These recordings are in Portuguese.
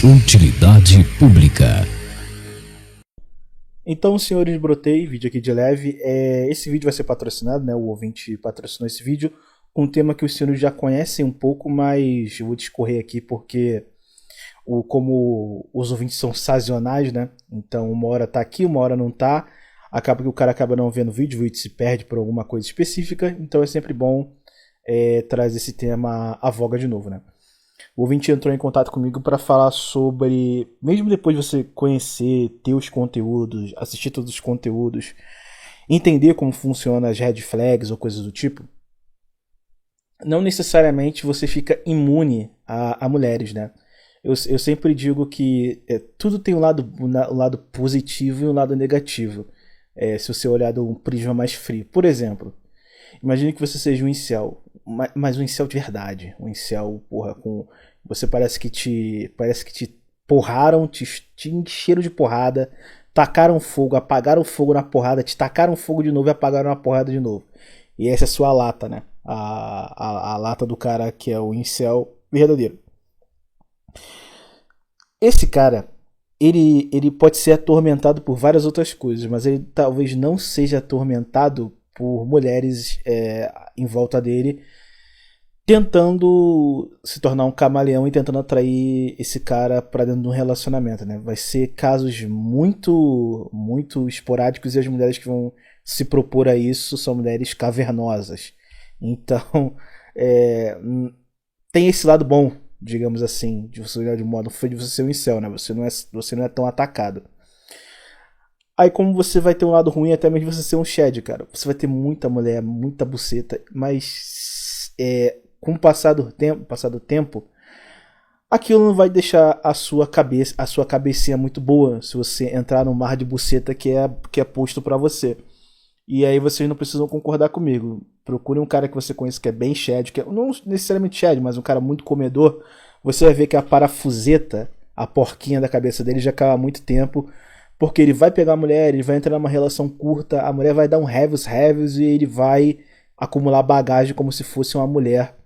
Utilidade pública. Então, senhores, brotei, vídeo aqui de leve. Esse vídeo vai ser patrocinado, né? O ouvinte patrocinou esse vídeo com um tema que os senhores já conhecem um pouco, mas eu vou discorrer aqui porque como os ouvintes são sazonais, né? Então, uma hora tá aqui, uma hora não tá. Acaba que o cara acaba não vendo o vídeo se perde por alguma coisa específica. Então, é sempre bom trazer esse tema à voga de novo, né? O ouvinte entrou em contato comigo para falar sobre, mesmo depois de você conhecer, ter os conteúdos, assistir todos os conteúdos, entender como funcionam as red flags ou coisas do tipo, não necessariamente você fica imune a mulheres, né? Eu sempre digo que tudo tem um lado positivo e um lado negativo, se você olhar de um prisma mais frio. Por exemplo, imagine que você seja um incel, mas um incel de verdade. Um incel, porra, com... Você parece que te porraram, te encheram de porrada, tacaram fogo, apagaram fogo na porrada, te tacaram fogo de novo e apagaram a porrada de novo. E essa é a sua lata, né? A lata do cara que é o incel verdadeiro. Esse cara, ele pode ser atormentado por várias outras coisas, mas ele talvez não seja atormentado por mulheres em volta dele, tentando se tornar um camaleão e tentando atrair esse cara para dentro de um relacionamento, né? Vai ser casos muito, muito esporádicos e as mulheres que vão se propor a isso são mulheres cavernosas. Então, tem esse lado bom, digamos assim, de você olhar de modo feio, de você ser um incel, né? Você não é tão atacado. Aí como você vai ter um lado ruim, até mesmo você ser um shed, cara. Você vai ter muita mulher, muita buceta, mas com o passar do tempo, aquilo não vai deixar a sua cabecinha muito boa se você entrar no mar de buceta que é posto pra você. E aí vocês não precisam concordar comigo. Procure um cara que você conheça que é bem shed, que não necessariamente shed, mas um cara muito comedor. Você vai ver que a parafuseta, a porquinha da cabeça dele já caiu há muito tempo. Porque ele vai pegar a mulher, ele vai entrar numa relação curta, a mulher vai dar um reviews e ele vai acumular bagagem como se fosse uma mulher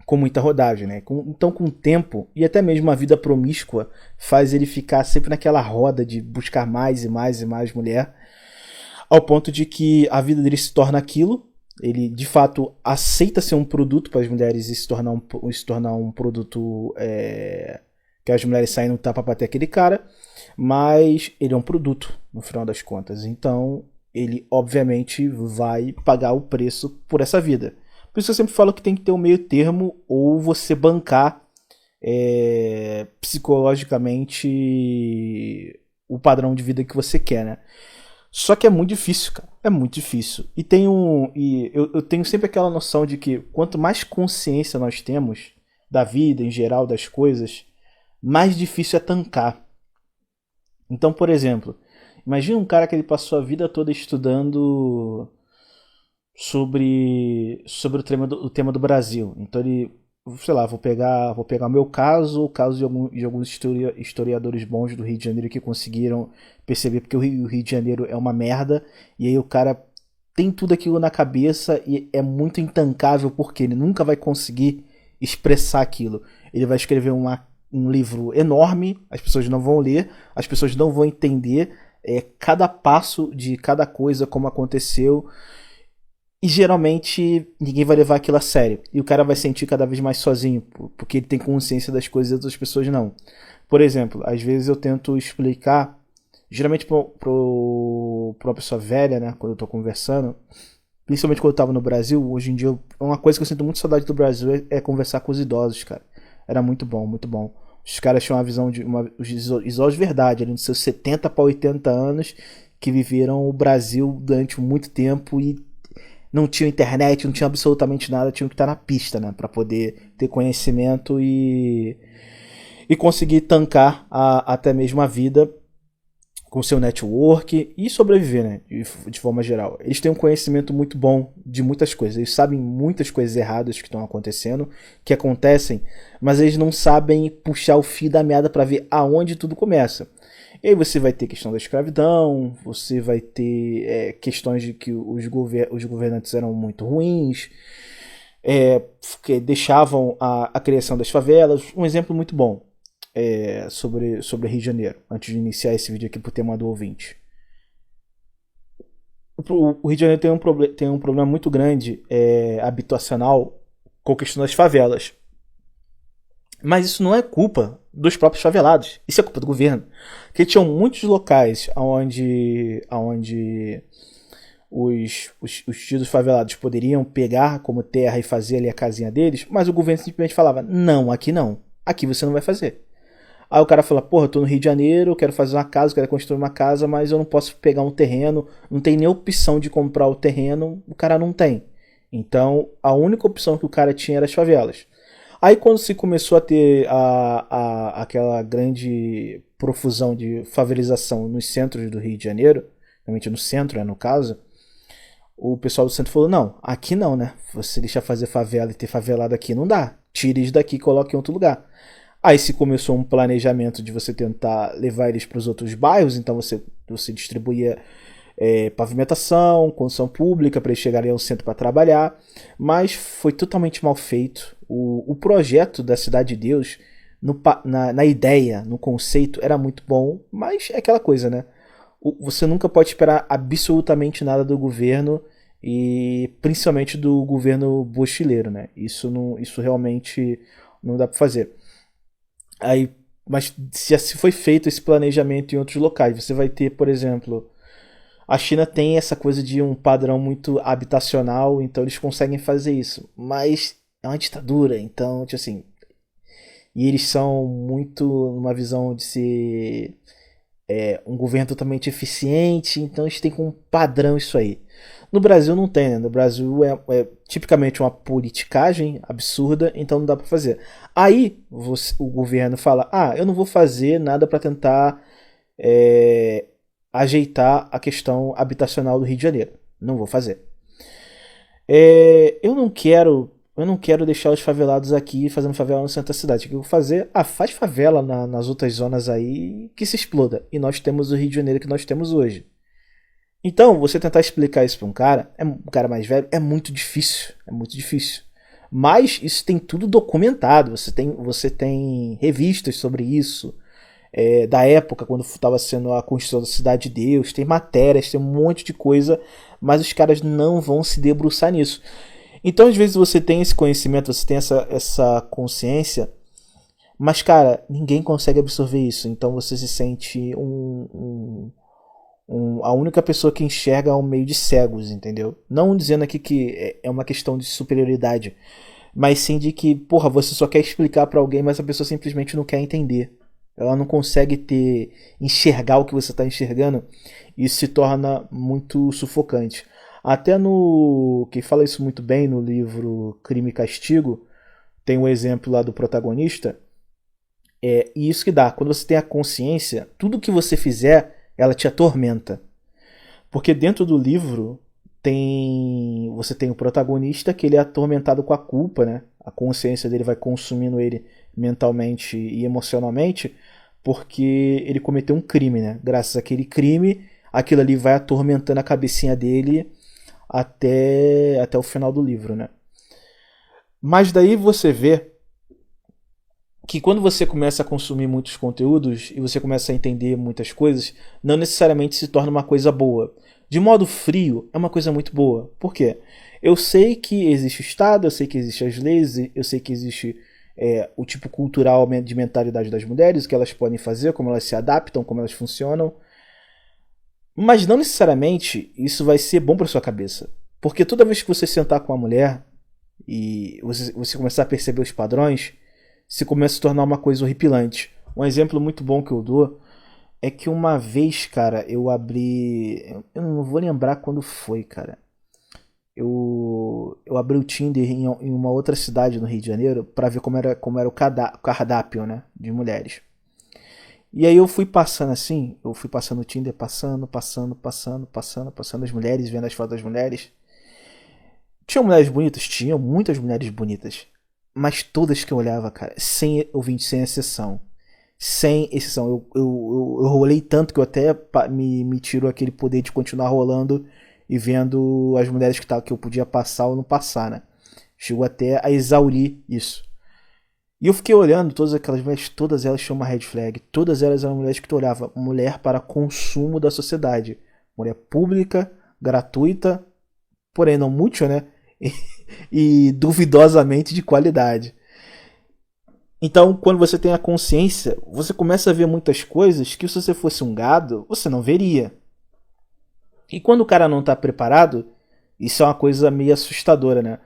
com muita rodagem, né? Então, com o tempo, e até mesmo a vida promíscua, faz ele ficar sempre naquela roda de buscar mais e mais e mais mulher, ao ponto de que a vida dele se torna aquilo. Ele, de fato, aceita ser um produto para as mulheres e se tornar um produto que as mulheres saem no tapa para ter aquele cara, mas ele é um produto, no final das contas. Então, ele, obviamente, vai pagar o preço por essa vida. Por isso eu sempre falo que tem que ter um meio termo, ou você bancar psicologicamente o padrão de vida que você quer, né? Só que é muito difícil, cara. É muito difícil. Eu tenho sempre aquela noção de que quanto mais consciência nós temos da vida, em geral, das coisas, mais difícil é tancar. Então, por exemplo, imagina um cara que ele passou a vida toda estudando sobre o tema do Brasil. Então ele, sei lá, vou pegar o meu caso, o caso de alguns historiadores bons do Rio de Janeiro que conseguiram perceber porque o Rio de Janeiro é uma merda, e aí o cara tem tudo aquilo na cabeça e é muito intancável porque ele nunca vai conseguir expressar aquilo. Ele vai escrever um livro enorme, as pessoas não vão ler, as pessoas não vão entender cada passo de cada coisa, como aconteceu. E geralmente ninguém vai levar aquilo a sério. E o cara vai sentir cada vez mais sozinho, porque ele tem consciência das coisas e outras pessoas não. Por exemplo, às vezes eu tento explicar, geralmente pra uma pessoa velha, né, quando eu tô conversando, principalmente quando eu tava no Brasil, hoje em dia, uma coisa que eu sinto muito saudade do Brasil é conversar com os idosos, cara. Era muito bom, muito bom. Os caras tinham uma visão os idosos de verdade, ali nos seus 70 para 80 anos, que viveram o Brasil durante muito tempo e não tinha internet, não tinha absolutamente nada, tinham que estar na pista, né, para poder ter conhecimento e conseguir tancar até mesmo a vida com seu network e sobreviver, né, de forma geral. Eles têm um conhecimento muito bom de muitas coisas, eles sabem muitas coisas erradas que estão acontecendo, que acontecem, mas eles não sabem puxar o fio da meada para ver aonde tudo começa. E aí você vai ter questão da escravidão, você vai ter questões de que os governantes eram muito ruins, que deixavam a criação das favelas. Um exemplo muito bom. sobre Rio de Janeiro, antes de iniciar esse vídeo aqui pro tema do ouvinte. O Rio de Janeiro tem um problema muito grande habitacional com a questão das favelas. Mas isso não é culpa dos próprios favelados. Isso é culpa do governo. Porque tinham muitos locais onde os tios favelados poderiam pegar como terra e fazer ali a casinha deles, mas o governo simplesmente falava, não, aqui não. Aqui você não vai fazer. Aí o cara fala, porra, eu tô no Rio de Janeiro, eu quero fazer uma casa, eu quero construir uma casa, mas eu não posso pegar um terreno, não tem nem opção de comprar o terreno, o cara não tem. Então, a única opção que o cara tinha era as favelas. Aí quando se começou a ter aquela grande profusão de favelização nos centros do Rio de Janeiro, realmente no centro, no caso, o pessoal do centro falou, não, aqui não, né? Você deixa fazer favela e ter favelado aqui, não dá. Tire eles daqui e coloque em outro lugar. Aí se começou um planejamento de você tentar levar eles para os outros bairros, então você distribuía pavimentação, construção pública para eles chegarem ao centro para trabalhar, mas foi totalmente mal feito. O projeto da Cidade de Deus, na ideia, no conceito, era muito bom, mas é aquela coisa, né? Você nunca pode esperar absolutamente nada do governo e principalmente do governo bochileiro, né? Isso realmente não dá para fazer. Aí, mas se foi feito esse planejamento em outros locais, você vai ter, por exemplo, a China tem essa coisa de um padrão muito habitacional, então eles conseguem fazer isso, mas é uma ditadura, então, tipo assim, e eles são muito numa visão de ser um governo totalmente eficiente, então eles têm como padrão isso aí. No Brasil não tem, né? No Brasil é tipicamente uma politicagem absurda, então não dá pra fazer. Aí o governo fala, eu não vou fazer nada pra tentar ajeitar a questão habitacional do Rio de Janeiro. Não vou fazer. Eu não quero deixar os favelados aqui fazendo favela no centro da cidade. O que eu vou fazer? Faz favela nas outras zonas aí que se exploda. E nós temos o Rio de Janeiro que nós temos hoje. Então, você tentar explicar isso para um cara mais velho, é muito difícil. É muito difícil. Mas isso tem tudo documentado. Você tem revistas sobre isso. Da época, quando estava sendo a construção da Cidade de Deus. Tem matérias, tem um monte de coisa. Mas os caras não vão se debruçar nisso. Então, às vezes, você tem esse conhecimento, você tem essa consciência. Mas, cara, ninguém consegue absorver isso. Então, você se sente a única pessoa que enxerga um meio de cegos, entendeu? Não dizendo aqui que é uma questão de superioridade, mas sim de que, porra, você só quer explicar pra alguém, mas a pessoa simplesmente não quer entender. Ela não consegue enxergar o que você está enxergando, e isso se torna muito sufocante. Até quem fala isso muito bem no livro Crime e Castigo, tem um exemplo lá do protagonista, e isso que dá, quando você tem a consciência, tudo que você fizer ela te atormenta. Porque dentro do livro você tem o protagonista que ele é atormentado com a culpa, né? A consciência dele vai consumindo ele mentalmente e emocionalmente porque ele cometeu um crime, né? Graças àquele crime, aquilo ali vai atormentando a cabecinha dele até o final do livro, né? Mas daí você vê que quando você começa a consumir muitos conteúdos e você começa a entender muitas coisas, não necessariamente se torna uma coisa boa. De modo frio, é uma coisa muito boa. Por quê? Eu sei que existe o Estado, eu sei que existem as leis, eu sei que existe o tipo cultural de mentalidade das mulheres, o que elas podem fazer, como elas se adaptam, como elas funcionam. Mas não necessariamente isso vai ser bom para sua cabeça. Porque toda vez que você sentar com uma mulher e você começar a perceber os padrões, se começa a se tornar uma coisa horripilante. Um exemplo muito bom que eu dou é que uma vez, cara, eu abri... Eu não vou lembrar quando foi, cara. Eu abri o Tinder em uma outra cidade no Rio de Janeiro pra ver como era o cardápio, né, de mulheres. E aí eu fui passando assim, eu fui passando o Tinder, passando as mulheres, vendo as fotos das mulheres. Tinham mulheres bonitas? Tinham muitas mulheres bonitas. Mas todas que eu olhava, cara, sem exceção. Sem exceção. Eu rolei tanto que eu até me tirou aquele poder de continuar rolando e vendo as mulheres que eu podia passar ou não passar, né? Chegou até a exaurir isso. E eu fiquei olhando todas aquelas mulheres, todas elas tinham uma red flag. Todas elas eram mulheres que tu olhava, mulher para consumo da sociedade. Mulher pública, gratuita, porém não muito, né? E duvidosamente de qualidade. Então, quando você tem a consciência, você começa a ver muitas coisas que se você fosse um gado, você não veria. E quando o cara não está preparado, isso é uma coisa meio assustadora, né?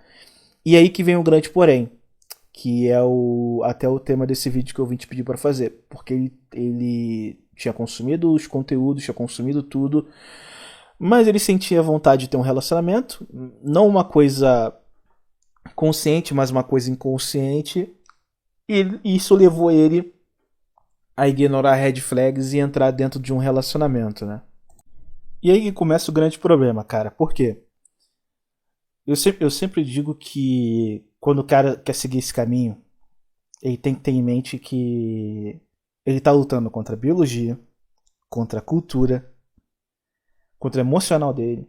E aí que vem o grande porém, que é até o tema desse vídeo que eu vim te pedir para fazer, porque ele tinha consumido os conteúdos, tinha consumido tudo, mas ele sentia vontade de ter um relacionamento, não uma coisa consciente, mas uma coisa inconsciente, e isso levou ele a ignorar red flags e entrar dentro de um relacionamento, né? E aí que começa o grande problema, cara. Por quê? Eu sempre digo que quando o cara quer seguir esse caminho, ele tem que ter em mente que ele está lutando contra a biologia, contra a cultura, contra o emocional dele.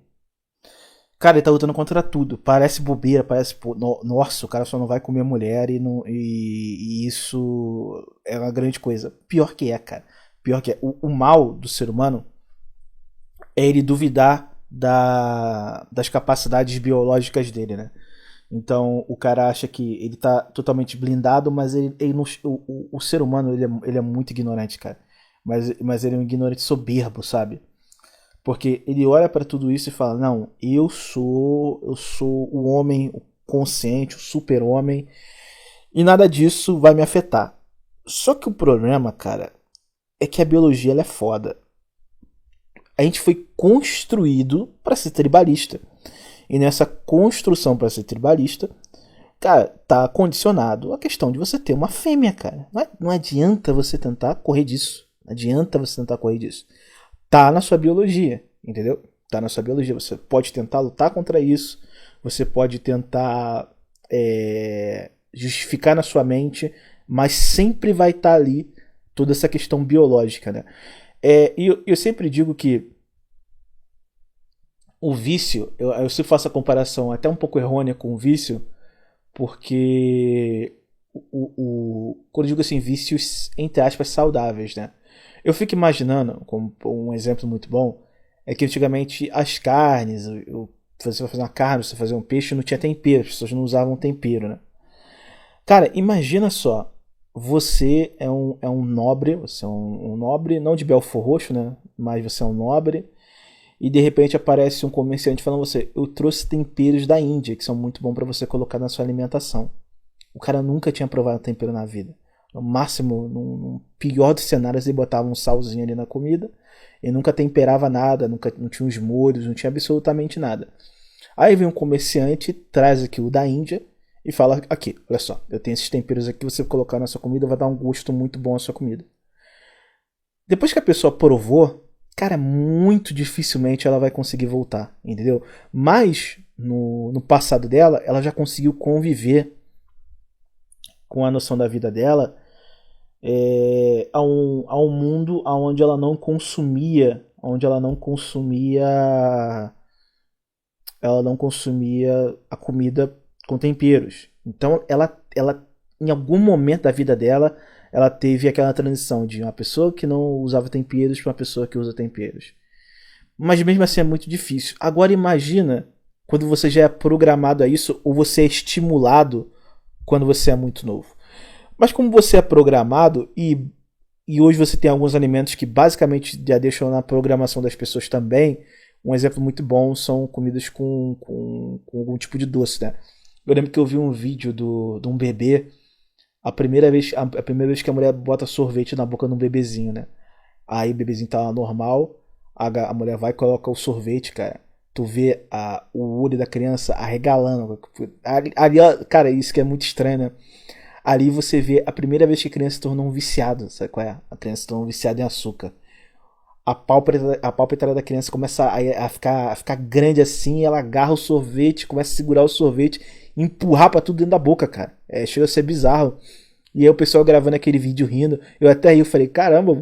Cara, ele tá lutando contra tudo. Parece bobeira, parece. Pô, nossa, o cara só não vai comer mulher e isso é uma grande coisa. Pior que é, cara. Pior que é. O mal do ser humano é ele duvidar das capacidades biológicas dele, né? Então o cara acha que ele tá totalmente blindado, mas ele não, o ser humano ele é muito ignorante, cara. Mas ele é um ignorante soberbo, sabe? Porque ele olha para tudo isso e fala: não, eu sou o homem consciente, o super-homem, e nada disso vai me afetar. Só que o problema, cara, é que a biologia ela é foda. A gente foi construído para ser tribalista. E nessa construção para ser tribalista, cara, tá condicionado a questão de você ter uma fêmea, cara. Não adianta você tentar correr disso. Não adianta você tentar correr disso. Tá na sua biologia, entendeu? Tá na sua biologia. Você pode tentar lutar contra isso. Você pode tentar justificar na sua mente, mas sempre vai estar ali toda essa questão biológica, né? E eu sempre digo que o vício, eu sempre faço a comparação até um pouco errônea com o vício, porque quando eu digo assim, vícios entre aspas saudáveis, né? Eu fico imaginando, como um exemplo muito bom, é que antigamente as carnes, você vai fazer uma carne, você fazer um peixe, não tinha tempero, as pessoas não usavam tempero, né? Cara, imagina só, você é um nobre, você é um nobre, não de Belfort Roxo, né? Mas você é um nobre, e de repente aparece um comerciante falando a você: eu trouxe temperos da Índia, que são muito bons para você colocar na sua alimentação. O cara nunca tinha provado tempero na vida. No máximo, no pior dos cenários, ele botava um salzinho ali na comida. Ele nunca temperava nada, não tinha os molhos, não tinha absolutamente nada. Aí vem um comerciante, traz aqui o da Índia e fala: aqui, olha só, eu tenho esses temperos aqui, você colocar na sua comida vai dar um gosto muito bom à sua comida. Depois que a pessoa provou, cara, muito dificilmente ela vai conseguir voltar, entendeu? Mas no passado dela, ela já conseguiu conviver com a noção da vida dela a um mundo onde ela não consumia a comida com temperos. Então ela em algum momento da vida dela ela teve aquela transição de uma pessoa que não usava temperos para uma pessoa que usa temperos. Mas mesmo assim é muito difícil. Agora imagina quando você já é programado a isso ou você é estimulado quando você é muito novo. Mas como você é programado e hoje você tem alguns alimentos que basicamente já deixam na programação das pessoas também, um exemplo muito bom são comidas com algum tipo de doce, né? Eu lembro que eu vi um vídeo de um bebê, a primeira vez que a mulher bota sorvete na boca de um bebezinho, né? Aí o bebezinho tá lá normal, a mulher vai e coloca o sorvete, cara. Tu vê o olho da criança arregalando. Ali, cara, isso que é muito estranho, né? Ali você vê a primeira vez que a criança se tornou um viciado. Sabe qual é? A criança se tornou um viciado em açúcar. A pálpebra da criança começa a ficar grande assim, e ela agarra o sorvete, começa a segurar o sorvete e empurrar pra tudo dentro da boca, cara. Chega a ser bizarro. E aí o pessoal gravando aquele vídeo rindo. Eu até aí eu falei: caramba,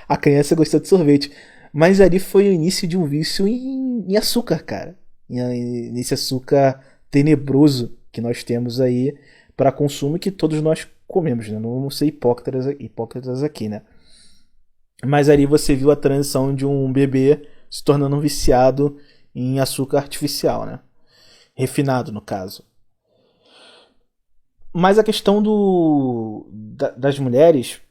a criança gostou de sorvete. Mas ali foi o início de um vício em açúcar, cara. Nesse açúcar tenebroso que nós temos aí para consumo e que todos nós comemos, né? Não vamos ser hipócritas aqui, né? Mas ali você viu a transição de um bebê se tornando um viciado em açúcar artificial, né? Refinado, no caso. Mas a questão das mulheres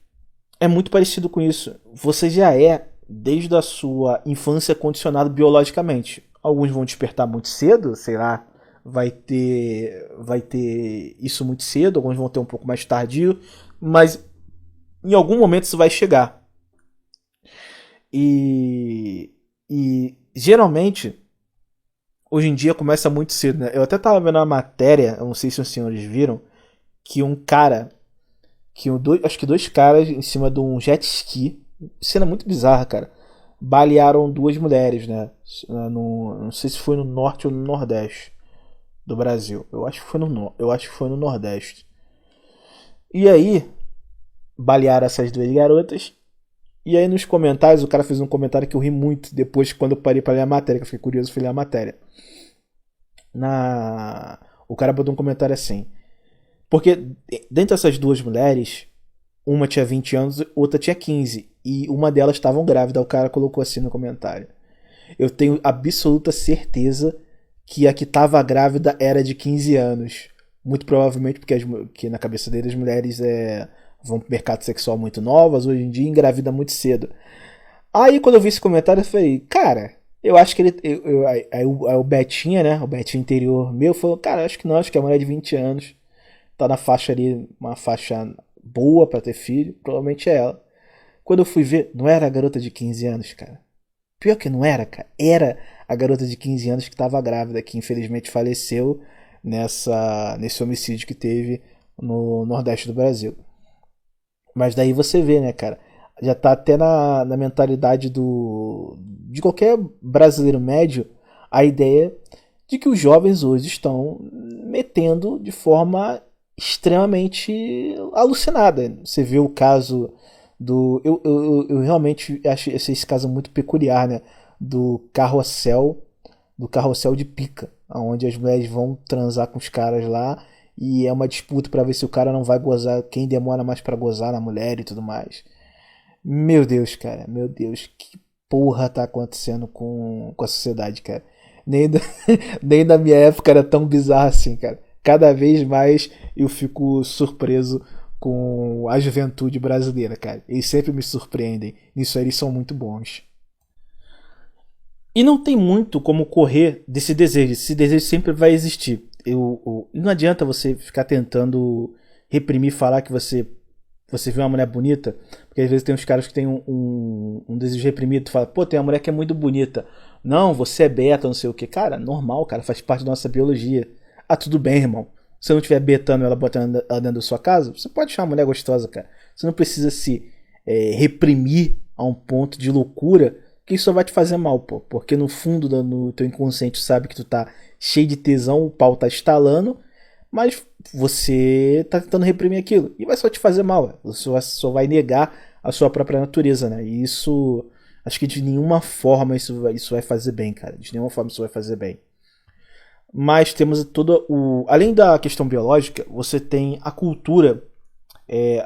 é muito parecido com isso. Você já é, desde a sua infância, condicionado biologicamente. Alguns vão despertar muito cedo, sei lá, vai ter isso muito cedo, alguns vão ter um pouco mais tardio, mas em algum momento isso vai chegar. E geralmente, hoje em dia começa muito cedo, né? Eu até tava vendo uma matéria, eu não sei se os senhores viram, que um cara, acho que dois caras em cima de um jet ski, cena muito bizarra, cara, balearam duas mulheres, né? Não sei se foi no norte ou no nordeste do Brasil. Eu acho que foi no nordeste. E aí, balearam essas duas garotas. E aí nos comentários, o cara fez um comentário que eu ri muito depois, quando eu parei pra ler a matéria, que eu fiquei curioso, fui ler a matéria. O cara botou um comentário assim: porque dentre essas duas mulheres, uma tinha 20 anos, outra tinha 15. E uma delas estava grávida. O cara colocou assim no comentário: eu tenho absoluta certeza que a que estava grávida era de 15 anos. Muito provavelmente porque na cabeça dele as mulheres vão pro mercado sexual muito novas, hoje em dia engravida muito cedo. Aí quando eu vi esse comentário eu falei, cara, eu acho que ele. Aí o Betinha, né? O Betinha interior meu falou, cara, acho que não, acho que é uma mulher de 20 anos. Tá na faixa ali, uma faixa boa pra ter filho, provavelmente é ela. Quando eu fui ver, não era a garota de 15 anos, cara. Pior que não era, cara. Era a garota de 15 anos que estava grávida, que infelizmente faleceu nesse homicídio que teve no Nordeste do Brasil. Mas daí você vê, né, cara? Já tá até na mentalidade de qualquer brasileiro médio a ideia de que os jovens hoje estão metendo de forma extremamente alucinada. Você vê o caso eu realmente achei esse caso muito peculiar, né? Do carrossel de pica, onde as mulheres vão transar com os caras lá e é uma disputa pra ver se o cara não vai gozar, quem demora mais pra gozar na mulher e tudo mais. Meu Deus, cara, meu Deus, que porra tá acontecendo com a sociedade, cara? Nem, da, nem na minha época era tão bizarro assim, cara. Cada vez mais eu fico surpreso com a juventude brasileira, cara. Eles sempre me surpreendem. Nisso aí eles são muito bons. E não tem muito como correr desse desejo. Esse desejo sempre vai existir. Não adianta você ficar tentando reprimir, falar que você vê uma mulher bonita, porque às vezes tem uns caras que tem um desejo reprimido, tu fala, pô, tem uma mulher que é muito bonita. Não, você é beta, não sei o que. Cara, normal, cara, faz parte da nossa biologia. Ah, tudo bem, irmão. Se você não estiver betando ela, botando ela dentro da sua casa, você pode achar uma mulher gostosa, cara. Você não precisa se reprimir a um ponto de loucura, que isso só vai te fazer mal, pô. Porque no fundo do teu inconsciente sabe que tu tá cheio de tesão, o pau tá estalando, mas você tá tentando reprimir aquilo. E vai só te fazer mal. Você só vai negar a sua própria natureza, né? E isso, acho que de nenhuma forma isso vai fazer bem, cara. De nenhuma forma isso vai fazer bem. Mas temos todo o... Além da questão biológica, você tem a cultura,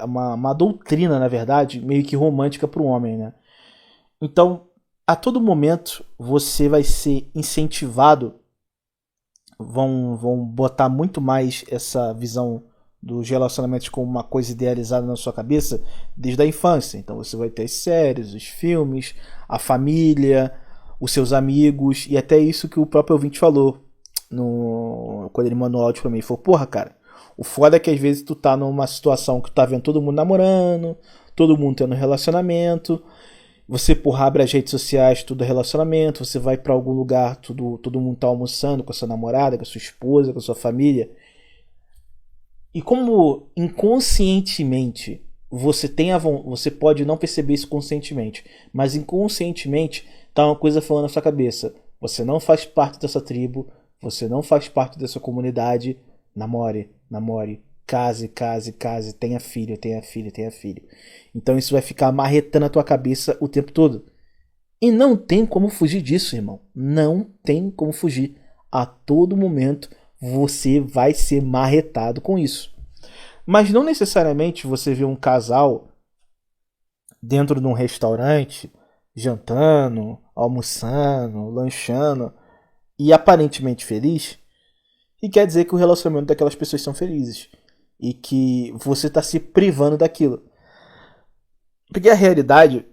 uma doutrina, na verdade, meio que romântica para o homem, né? Então, a todo momento, você vai ser incentivado, vão botar muito mais essa visão dos relacionamentos como uma coisa idealizada na sua cabeça desde a infância. Então você vai ter as séries, os filmes, a família, os seus amigos e até isso que o próprio ouvinte falou quando ele mandou um áudio pra mim. Ele falou, porra, cara, o foda é que às vezes tu tá numa situação que tu tá vendo todo mundo namorando, todo mundo tendo relacionamento, você, porra, abre as redes sociais, tudo é relacionamento, você vai pra algum lugar, todo mundo tá almoçando com a sua namorada, com a sua esposa, com a sua família. E como inconscientemente você pode não perceber isso conscientemente, mas inconscientemente tá uma coisa falando na sua cabeça. Você não faz parte dessa tribo, você não faz parte dessa comunidade. Namore, namore, case, case, case, tenha filho, tenha filho, tenha filho. Então isso vai ficar marretando a tua cabeça o tempo todo. E não tem como fugir disso, irmão. Não tem como fugir. A todo momento você vai ser marretado com isso. Mas não necessariamente você vê um casal dentro de um restaurante, jantando, almoçando, lanchando, e aparentemente feliz, e quer dizer que o relacionamento daquelas pessoas são felizes. E que você está se privando daquilo. Porque a realidade,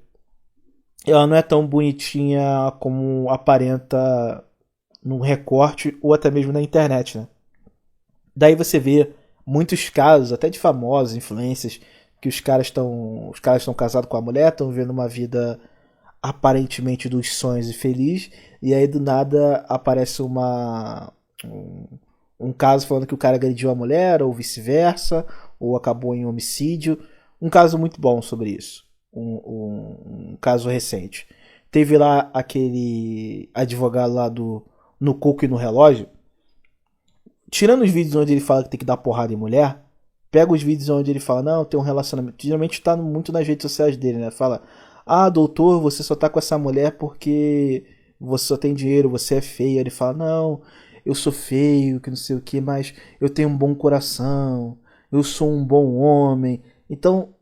ela não é tão bonitinha como aparenta no recorte ou até mesmo na internet, né? Daí você vê muitos casos, até de famosos, influências, que os caras estão casados com a mulher, estão vivendo uma vida aparentemente dos sonhos e feliz, e aí do nada aparece um caso falando que o cara agrediu a mulher, ou vice-versa, ou acabou em homicídio. Um caso muito bom sobre isso. Um caso recente. Teve lá aquele advogado lá do No Coco e no Relógio. Tirando os vídeos onde ele fala que tem que dar porrada em mulher, pega os vídeos onde ele fala, não, tem um relacionamento. Geralmente tá muito nas redes sociais dele, né? Fala, ah, doutor, você só tá com essa mulher porque você só tem dinheiro, você é feio. Ele fala, não, eu sou feio, que não sei o que, mas eu tenho um bom coração, eu sou um bom homem. Então,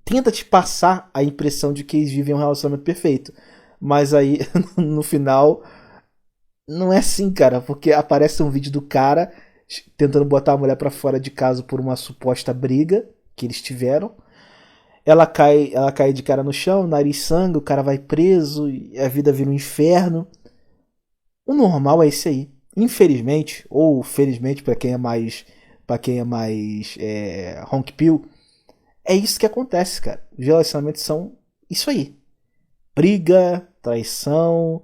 tenta te passar a impressão de que eles vivem um relacionamento perfeito. Mas aí, no final, não é assim, cara, porque aparece um vídeo do cara tentando botar a mulher pra fora de casa por uma suposta briga que eles tiveram. Ela cai de cara no chão, nariz sangue, o cara vai preso e a vida vira um inferno. O normal é esse aí. Infelizmente, ou felizmente para quem é mais honk pill, é isso que acontece, cara. Os relacionamentos são isso aí. Briga, traição,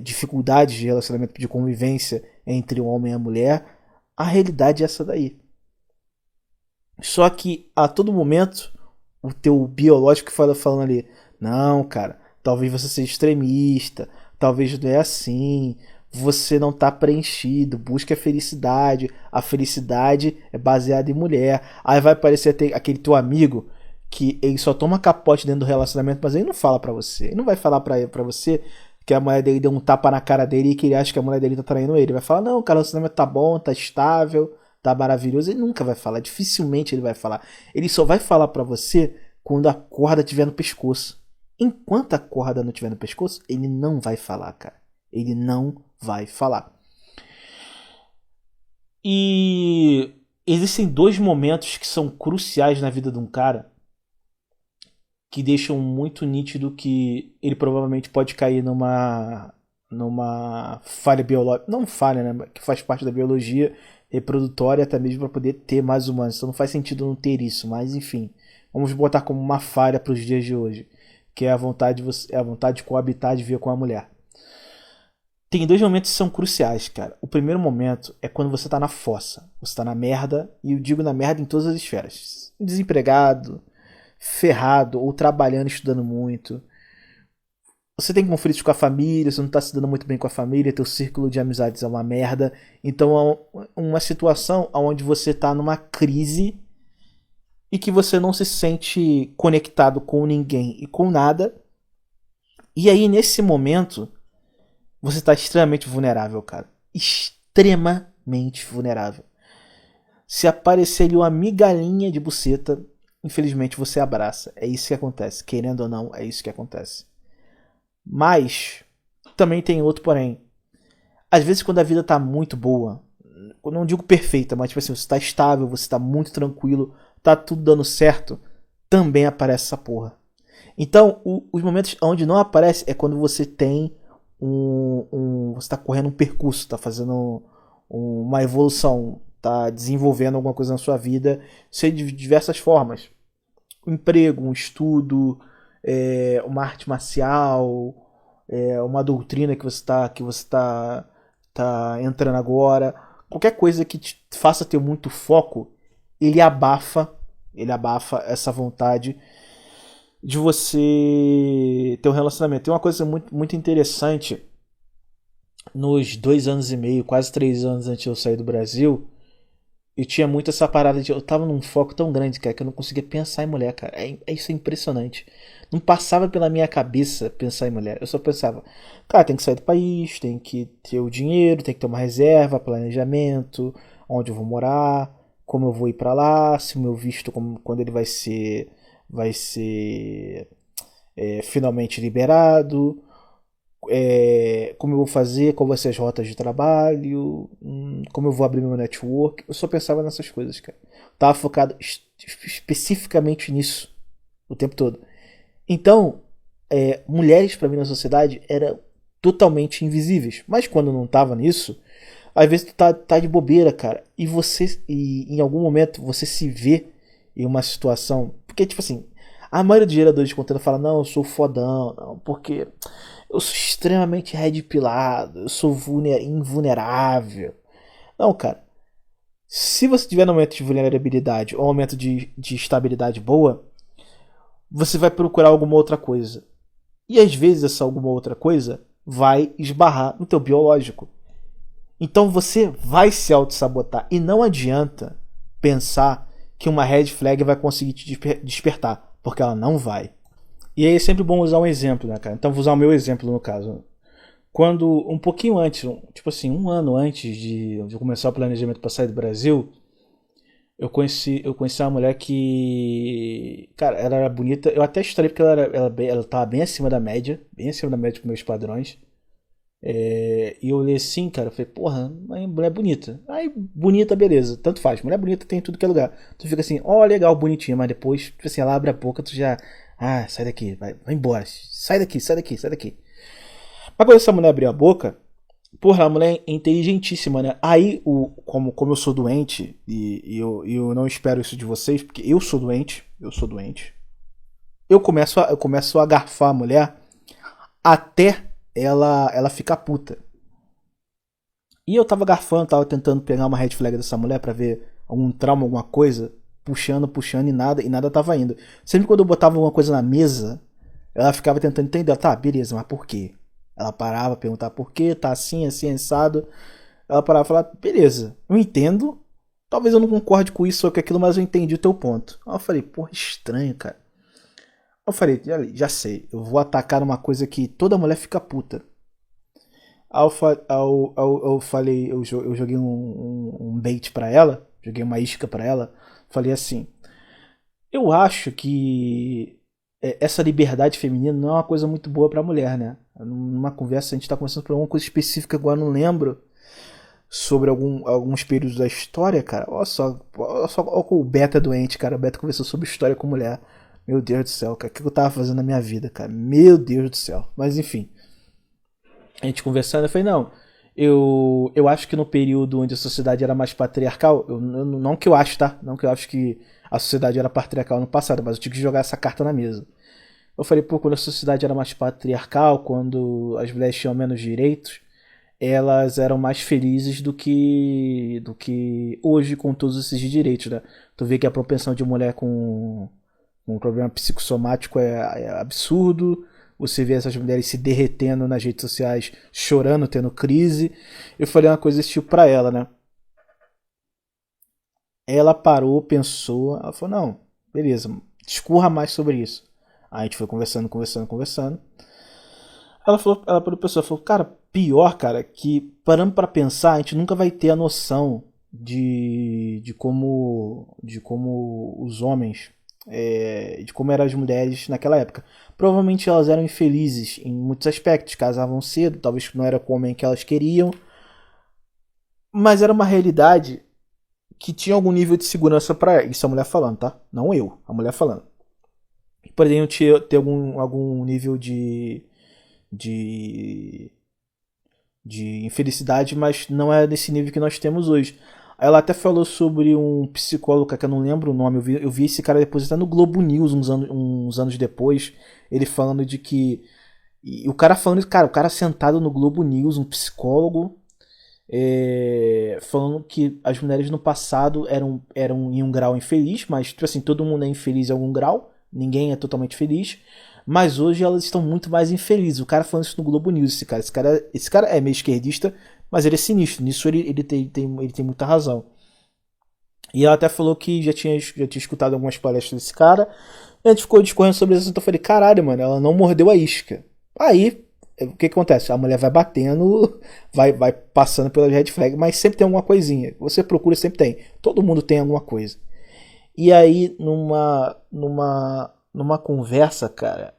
dificuldades de relacionamento de convivência entre o homem e a mulher. A realidade é essa daí. Só que a todo momento o teu biológico fala falando ali, não, cara, talvez você seja extremista, talvez não é assim, você não tá preenchido, busca a felicidade é baseada em mulher. Aí vai aparecer aquele teu amigo que ele só toma capote dentro do relacionamento, mas ele não fala pra você, ele não vai falar pra você que a mulher dele deu um tapa na cara dele e que ele acha que a mulher dele tá traindo ele. Ele vai falar, não, cara, o relacionamento tá bom, tá estável, tá maravilhoso. Ele nunca vai falar, dificilmente ele vai falar. Ele só vai falar pra você quando a corda estiver no pescoço. Enquanto a corda não estiver no pescoço, ele não vai falar, cara. Ele não vai falar. E existem dois momentos que são cruciais na vida de um cara que deixam muito nítido que ele provavelmente pode cair numa falha biológica, não falha, né, que faz parte da biologia reprodutória até mesmo para poder ter mais humanos. Então não faz sentido não ter isso, mas enfim, vamos botar como uma falha para os dias de hoje, que é a vontade de coabitar, de viver com a mulher. Tem dois momentos que são cruciais, cara. O primeiro momento é quando você tá na fossa, você tá na merda, e eu digo na merda em todas as esferas. Desempregado, ferrado, ou trabalhando, estudando muito. Você tem conflitos com a família, você não tá se dando muito bem com a família, teu círculo de amizades é uma merda. Então é uma situação onde você tá numa crise e que você não se sente conectado com ninguém e com nada. E aí, nesse momento, você tá extremamente vulnerável, cara. Extremamente vulnerável. Se aparecer ali uma migalhinha de buceta, infelizmente você abraça. É isso que acontece. Querendo ou não, é isso que acontece. Mas também tem outro porém. Às vezes quando a vida tá muito boa, eu não digo perfeita, mas tipo assim, você tá estável, você tá muito tranquilo, tá tudo dando certo, também aparece essa porra. Então, os momentos onde não aparece é quando você tem você tá correndo um percurso, tá fazendo uma evolução, tá desenvolvendo alguma coisa na sua vida, seja de diversas formas. Um emprego, um estudo, uma arte marcial, uma doutrina que você tá entrando agora, qualquer coisa que te faça ter muito foco, ele abafa, essa vontade de você ter um relacionamento. Tem uma coisa muito, muito interessante. Nos 2 anos e meio, quase 3 anos antes de eu sair do Brasil, eu tinha muito essa parada de. Eu tava num foco tão grande, cara, que eu não conseguia pensar em mulher, cara. Isso é impressionante. Não passava pela minha cabeça pensar em mulher. Eu só pensava, cara, tem que sair do país, tem que ter o dinheiro, tem que ter uma reserva, planejamento, onde eu vou morar, como eu vou ir pra lá, se o meu visto, quando ele vai ser finalmente liberado, como eu vou fazer, qual vão ser as rotas de trabalho, como eu vou abrir meu network. Eu só pensava nessas coisas, cara. Tava focado especificamente nisso o tempo todo. Então, mulheres pra mim na sociedade eram totalmente invisíveis. Mas quando não tava nisso, às vezes tu tá de bobeira, cara. E em algum momento você se vê em uma situação. Porque, tipo assim, a maioria dos geradores de conteúdo fala: não, eu sou fodão, não, porque eu sou extremamente red pilado, eu sou invulnerável. Não, cara. Se você tiver num momento de vulnerabilidade ou um momento de estabilidade boa, você vai procurar alguma outra coisa. E às vezes essa alguma outra coisa vai esbarrar no teu biológico. Então você vai se auto-sabotar. E não adianta pensar que uma red flag vai conseguir te despertar. Porque ela não vai. E aí é sempre bom usar um exemplo, né, cara? Então vou usar o meu exemplo no caso. Quando, um pouquinho antes, tipo assim, um ano antes de começar o planejamento para sair do Brasil, eu conheci uma mulher que, cara, ela era bonita. Eu até estranhei porque ela tava bem acima da média para meus padrões. E eu olhei assim, cara, eu falei, porra, mulher bonita. Aí, bonita, beleza, tanto faz. Mulher bonita tem em tudo que é lugar. Tu fica assim, ó, legal, bonitinha, mas depois, tipo assim, ela abre a boca, tu já. Ah, sai daqui, vai embora. Sai daqui, sai daqui, sai daqui. Mas quando essa mulher abriu a boca, porra, a mulher é inteligentíssima, né? Aí, como eu sou doente, e eu não espero isso de vocês, porque eu sou doente. Eu começo a garfar a mulher até ela ficar puta. E eu tava garfando, tava tentando pegar uma red flag dessa mulher pra ver algum trauma, alguma coisa, puxando e nada tava indo. Sempre quando eu botava alguma coisa na mesa, ela ficava tentando entender, tá, beleza, mas por quê? Ela parava, perguntava por quê, tá assim, assim, assado. Ela parava e falava, beleza, eu entendo, talvez eu não concorde com isso ou com aquilo, mas eu entendi o teu ponto. Aí eu falei, porra, estranho, cara. Eu falei, já sei, eu vou atacar uma coisa que toda mulher fica puta. Eu falei, eu joguei um bait pra ela, joguei uma isca pra ela, falei assim, eu acho que essa liberdade feminina não é uma coisa muito boa pra mulher, né? Numa conversa a gente tá conversando por alguma coisa específica, agora eu não lembro, sobre alguns períodos da história, cara. Olha o Beta doente, cara. O Beta conversou sobre história com mulher. Meu Deus do céu, cara. O que eu tava fazendo na minha vida, cara? Meu Deus do céu. Mas enfim. A gente conversando, eu falei, não. Eu acho que no período onde a sociedade era mais patriarcal, não que eu acho, tá? Não que eu acho que a sociedade era patriarcal no passado, mas eu tive que jogar essa carta na mesa. Eu falei, pô, quando a sociedade era mais patriarcal, quando as mulheres tinham menos direitos, elas eram mais felizes do que hoje com todos esses direitos, né? Tu vê que a propensão de mulher com um problema psicossomático é absurdo. Você vê essas mulheres se derretendo nas redes sociais, chorando, tendo crise. Eu falei uma coisa desse tipo pra ela, né? Ela parou, pensou, ela falou, não, beleza, discorra mais sobre isso. Aí a gente foi conversando, conversando, conversando. Ela falou pessoa, falou, cara, pior, cara, que parando pra pensar, a gente nunca vai ter a noção de como os homens, de como eram as mulheres naquela época. Provavelmente elas eram infelizes em muitos aspectos, casavam cedo, talvez não era com o homem que elas queriam, mas era uma realidade que tinha algum nível de segurança pra isso a mulher falando, tá? Não eu, a mulher falando. Poderiam ter algum nível de, de infelicidade, mas não é desse nível que nós temos hoje. Ela até falou sobre um psicólogo, que eu não lembro o nome, eu vi esse cara depois até no Globo News uns anos depois, ele falando de que. E o cara falando, cara, o cara sentado no Globo News, um psicólogo, falando que as mulheres no passado eram em um grau infeliz, mas tipo assim, todo mundo é infeliz em algum grau, ninguém é totalmente feliz, mas hoje elas estão muito mais infelizes. O cara falando isso no Globo News, esse cara é meio esquerdista, mas ele é sinistro, nisso ele tem muita razão. E ela até falou que já tinha escutado algumas palestras desse cara, e a gente ficou discorrendo sobre isso, então eu falei, caralho, mano, ela não mordeu a isca. Aí o que acontece? A mulher vai batendo, vai passando pela red flag, mas sempre tem alguma coisinha. Você procura, sempre tem. Todo mundo tem alguma coisa. E aí, numa conversa, cara,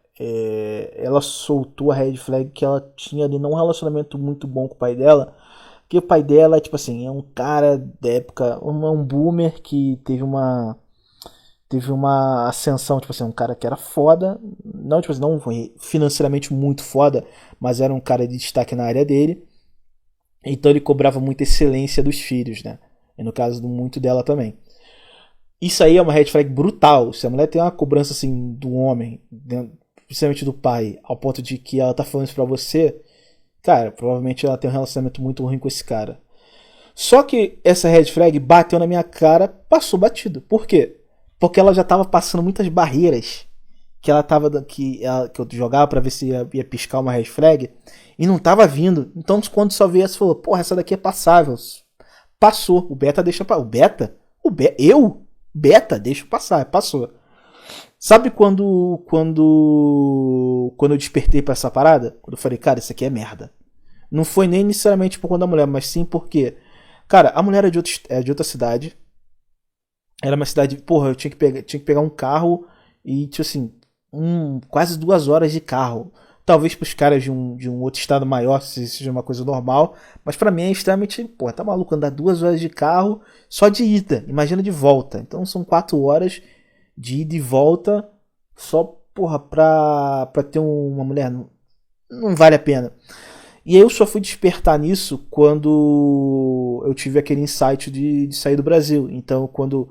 ela soltou a red flag que ela tinha ali num relacionamento muito bom com o pai dela. Que o pai dela, tipo assim, é um cara da época, um boomer que teve uma ascensão, tipo assim, um cara que era foda, não, tipo assim, não financeiramente muito foda, mas era um cara de destaque na área dele. Então ele cobrava muita excelência dos filhos, né? E no caso muito dela também. Isso aí é uma red flag brutal. Se a mulher tem uma cobrança assim do homem, principalmente do pai, ao ponto de que ela tá falando isso pra você, cara, provavelmente ela tem um relacionamento muito ruim com esse cara. Só que essa red flag bateu na minha cara, passou batido. Por quê? Porque ela já tava passando muitas barreiras que ela tava que eu jogava pra ver se ia piscar uma red flag e não tava vindo. Então quando só veio essa, falou: "Porra, essa daqui é passável". Passou. O beta deixa o beta? Eu? Beta deixa passar, passou. Sabe quando eu despertei pra essa parada? Quando eu falei: "Cara, isso aqui é merda". Não foi nem necessariamente por conta da mulher, mas sim porque, cara, a mulher é de outra cidade. Era uma cidade, porra, eu tinha que pegar um carro e, tipo assim, quase 2 horas de carro. Talvez pros caras de um outro estado maior seja uma coisa normal, mas pra mim é extremamente, porra, tá maluco andar 2 horas de carro só de ida, imagina de volta. Então são 4 horas de ida e volta só, porra, pra ter uma mulher. Não, não vale a pena. E eu só fui despertar nisso quando eu tive aquele insight de sair do Brasil. Então, quando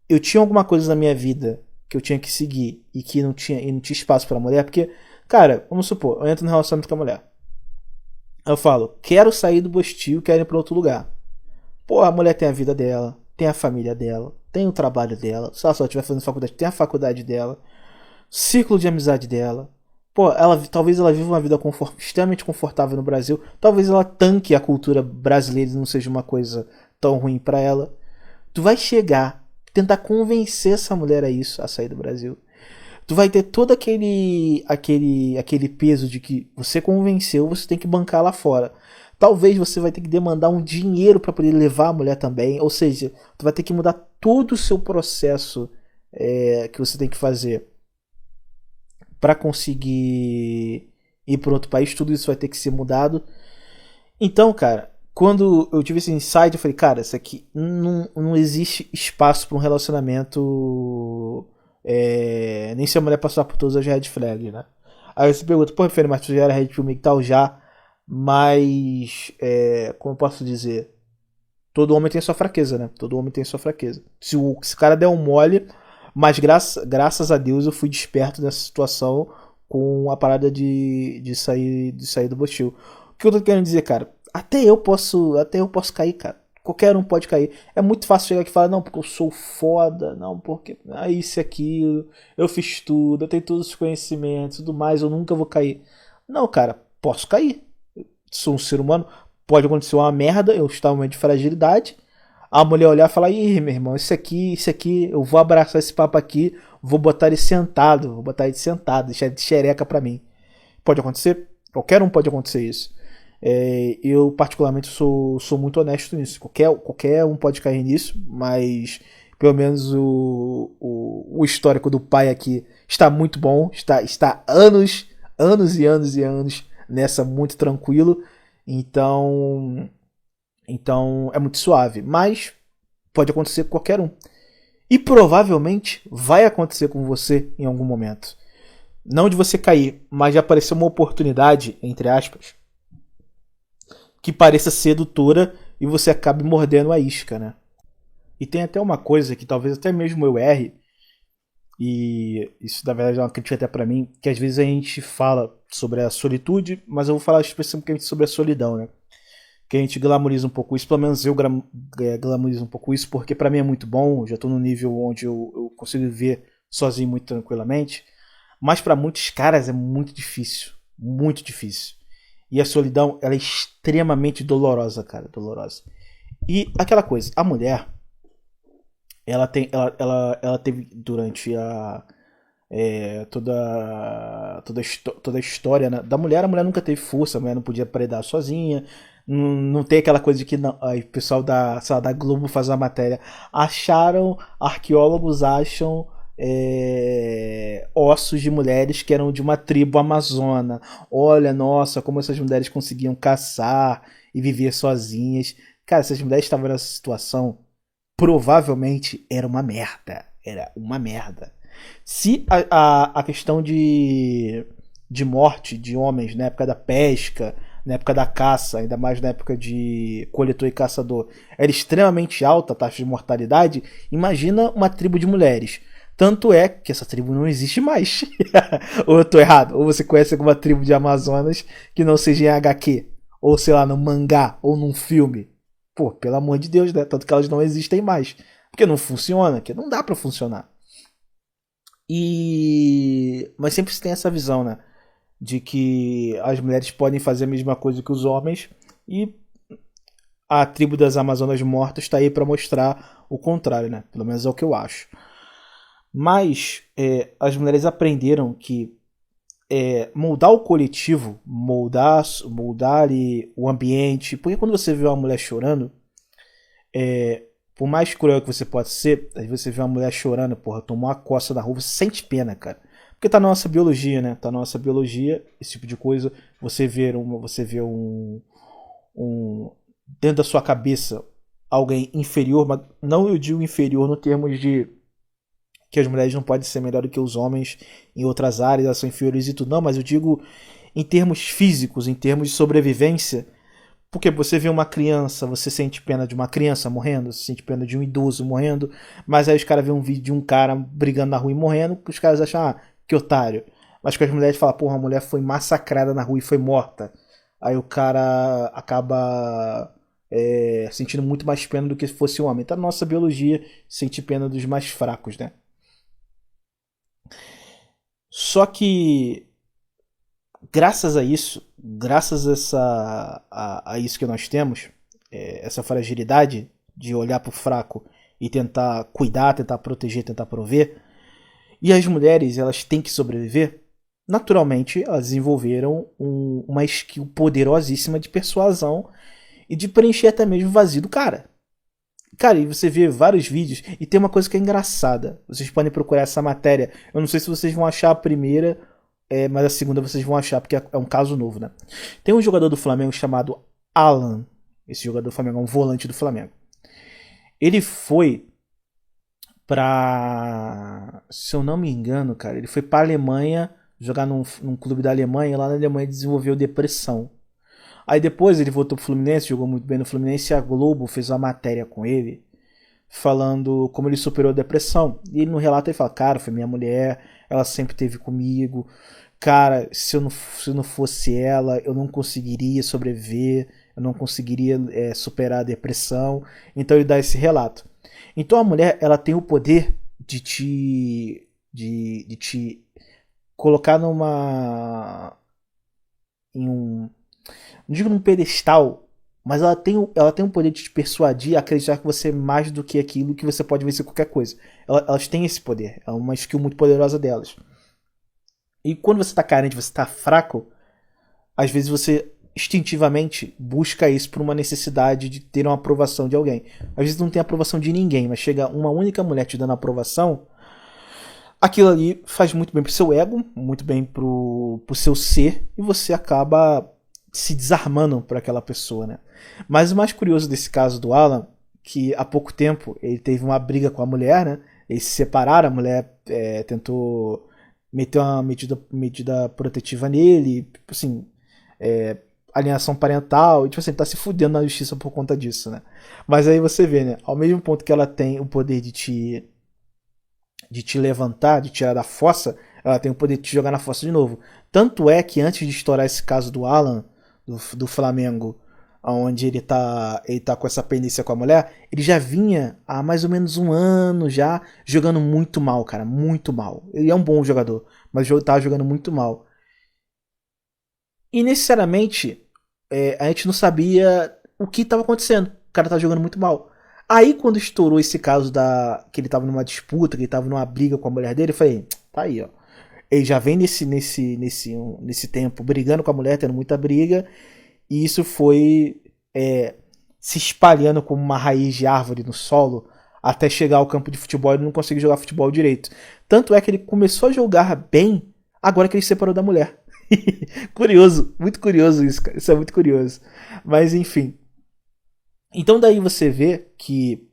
eu tinha alguma coisa na minha vida que eu tinha que seguir e não tinha espaço pra mulher, porque, cara, vamos supor, eu entro no relacionamento com a mulher. Eu falo, quero sair do Bostil, quero ir pra outro lugar. Pô, a mulher tem a vida dela, tem a família dela, tem o trabalho dela. Se ela só estiver fazendo faculdade, tem a faculdade dela, círculo de amizade dela. Pô, talvez ela viva uma vida extremamente confortável no Brasil. Talvez ela tanque a cultura brasileira e não seja uma coisa tão ruim pra ela. Tu vai chegar, tentar convencer essa mulher a sair do Brasil. Tu vai ter todo aquele peso de que você convenceu, você tem que bancar lá fora. Talvez você vai ter que demandar um dinheiro para poder levar a mulher também. Ou seja, tu vai ter que mudar todo o seu processo que você tem que fazer para conseguir ir para outro país. Tudo isso vai ter que ser mudado. Então, cara, quando eu tive esse insight, eu falei, cara, isso aqui não existe espaço para um relacionamento. Nem se a mulher passar por todas as red flags, né? Aí você pergunta, pô, Fernando, mas tu já era red flag e tal, já. Mas, como eu posso dizer? Todo homem tem sua fraqueza, né? Todo homem tem sua fraqueza. Se o cara der um mole, mas graças a Deus eu fui desperto nessa situação com a parada de sair do Bostil. O que eu tô querendo dizer, cara? Até eu posso cair, cara. Qualquer um pode cair. É muito fácil chegar aqui e falar, não, porque eu sou foda, não, porque isso e aquilo, eu fiz tudo, eu tenho todos os conhecimentos, tudo mais, eu nunca vou cair. Não, cara, posso cair. Sou um ser humano, pode acontecer uma merda, eu estou em um momento de fragilidade. A mulher olhar e falar, ih, meu irmão, isso aqui, eu vou abraçar esse papo aqui, vou botar ele sentado, deixar ele de xereca pra mim. Pode acontecer? Qualquer um pode acontecer isso. Eu particularmente sou muito honesto nisso. Qualquer um pode cair nisso, mas pelo menos o histórico do pai aqui está muito bom. Está anos, anos e anos e anos nessa, muito tranquilo. Então é muito suave. Mas pode acontecer com qualquer um. E provavelmente vai acontecer com você em algum momento. Não de você cair, mas de aparecer uma oportunidade, entre aspas, que pareça sedutora e você acabe mordendo a isca, né? E tem até uma coisa que talvez até mesmo eu erre, e isso na verdade é uma crítica até pra mim, que às vezes a gente fala sobre a solitude, mas eu vou falar especificamente sobre a solidão, né? Que a gente glamoriza um pouco isso, pelo menos eu glamorizo um pouco isso, porque pra mim é muito bom, eu já tô no nível onde eu consigo viver sozinho muito tranquilamente, mas pra muitos caras é muito difícil, muito difícil. E a solidão, ela é extremamente dolorosa, cara, dolorosa. E aquela coisa, a mulher, ela teve durante toda a história, né, da mulher. A mulher nunca teve força, a mulher não podia predar sozinha. Não tem aquela coisa de que não, aí o pessoal sei lá, da Globo faz uma matéria. Arqueólogos acham ossos de mulheres que eram de uma tribo amazona. Olha, nossa, como essas mulheres conseguiam caçar e viver sozinhas. Cara, essas mulheres estavam nessa situação, provavelmente era uma merda. Era uma merda. Se a questão de morte de homens na época da pesca, na época da caça, ainda mais na época de coletor e caçador, era extremamente alta a taxa de mortalidade, imagina uma tribo de mulheres. Tanto é que essa tribo não existe mais. Ou eu tô errado? Ou você conhece alguma tribo de Amazonas que não seja em HQ? Ou sei lá, no mangá, ou num filme? Pô, pelo amor de Deus, né? Tanto que elas não existem mais. Porque não funciona, que não dá pra funcionar. Mas sempre se tem essa visão, né? De que as mulheres podem fazer a mesma coisa que os homens, e a tribo das Amazonas Mortas está aí para mostrar o contrário, né? Pelo menos é o que eu acho. Mas as mulheres aprenderam que moldar o coletivo, moldar ali o ambiente, porque quando você vê uma mulher chorando, por mais cruel que você possa ser, às vezes você vê uma mulher chorando, porra, tomou uma coça na rua, você sente pena, cara. Porque tá na nossa biologia, né? Tá na nossa biologia, esse tipo de coisa. Você vê dentro da sua cabeça alguém inferior, mas não eu digo inferior no termos de que as mulheres não podem ser melhor do que os homens em outras áreas, elas são inferiores e tudo, não, mas eu digo em termos físicos, em termos de sobrevivência. Porque você vê uma criança, você sente pena de uma criança morrendo, você sente pena de um idoso morrendo, mas aí os caras vêem um vídeo de um cara brigando na rua e morrendo, os caras acham, que otário. Mas com as mulheres falam, porra, a mulher foi massacrada na rua e foi morta. Aí o cara acaba sentindo muito mais pena do que se fosse um homem. Então, na nossa biologia, sentir pena dos mais fracos, né? Só que graças a isso, graças a isso que nós temos, essa fragilidade de olhar para o fraco e tentar cuidar, tentar proteger, tentar prover, e as mulheres elas têm que sobreviver, naturalmente elas desenvolveram uma skill poderosíssima de persuasão e de preencher até mesmo o vazio do cara. Cara, e você vê vários vídeos e tem uma coisa que é engraçada. Vocês podem procurar essa matéria. Eu não sei se vocês vão achar a primeira, mas a segunda vocês vão achar, porque é um caso novo, né? Tem um jogador do Flamengo chamado Alan. Esse jogador do Flamengo é um volante do Flamengo. Ele foi se eu não me engano, cara, ele foi pra Alemanha jogar num clube da Alemanha, e lá na Alemanha desenvolveu depressão. Aí depois ele voltou pro Fluminense, jogou muito bem no Fluminense, e a Globo fez uma matéria com ele, falando como ele superou a depressão. E ele no relato ele fala, cara, foi minha mulher, ela sempre esteve comigo, cara, se eu não fosse ela, eu não conseguiria sobreviver, eu não conseguiria superar a depressão. Então ele dá esse relato. Então a mulher, ela tem o poder de te colocar não digo num pedestal, mas ela tem o poder de te persuadir a acreditar que você é mais do que aquilo, que você pode vencer qualquer coisa. Elas têm esse poder, é uma skill muito poderosa delas. E quando você está carente, você está fraco, às vezes você instintivamente busca isso por uma necessidade de ter uma aprovação de alguém. Às vezes não tem aprovação de ninguém, mas chega uma única mulher te dando aprovação, aquilo ali faz muito bem pro seu ego, muito bem pro seu ser, e você acaba se desarmando por aquela pessoa, né? Mas o mais curioso desse caso do Alan, que há pouco tempo ele teve uma briga com a mulher, né? Eles se separaram, a mulher tentou meter uma medida protetiva nele, assim, alienação parental, e tipo assim, tá se fudendo na justiça por conta disso, né? Mas aí você vê, né? Ao mesmo ponto que ela tem o poder de te levantar, de tirar da fossa, ela tem o poder de te jogar na fossa de novo. Tanto é que antes de estourar esse caso do Alan, do Flamengo, onde ele tá com essa pendência com a mulher, ele já vinha há mais ou menos um ano já jogando muito mal, cara, muito mal. Ele é um bom jogador, mas tava jogando muito mal. E necessariamente a gente não sabia o que estava acontecendo. O cara tava jogando muito mal. Aí quando estourou esse caso que ele tava numa disputa, que ele tava numa briga com a mulher dele, eu falei, tá aí, ó. ele já vem nesse tempo brigando com a mulher, tendo muita briga, e isso foi se espalhando como uma raiz de árvore no solo até chegar ao campo de futebol e ele não conseguiu jogar futebol direito. Tanto é que ele começou a jogar bem agora que ele se separou da mulher. Curioso, muito curioso isso, cara. Isso é muito curioso. Mas enfim. Então daí você vê que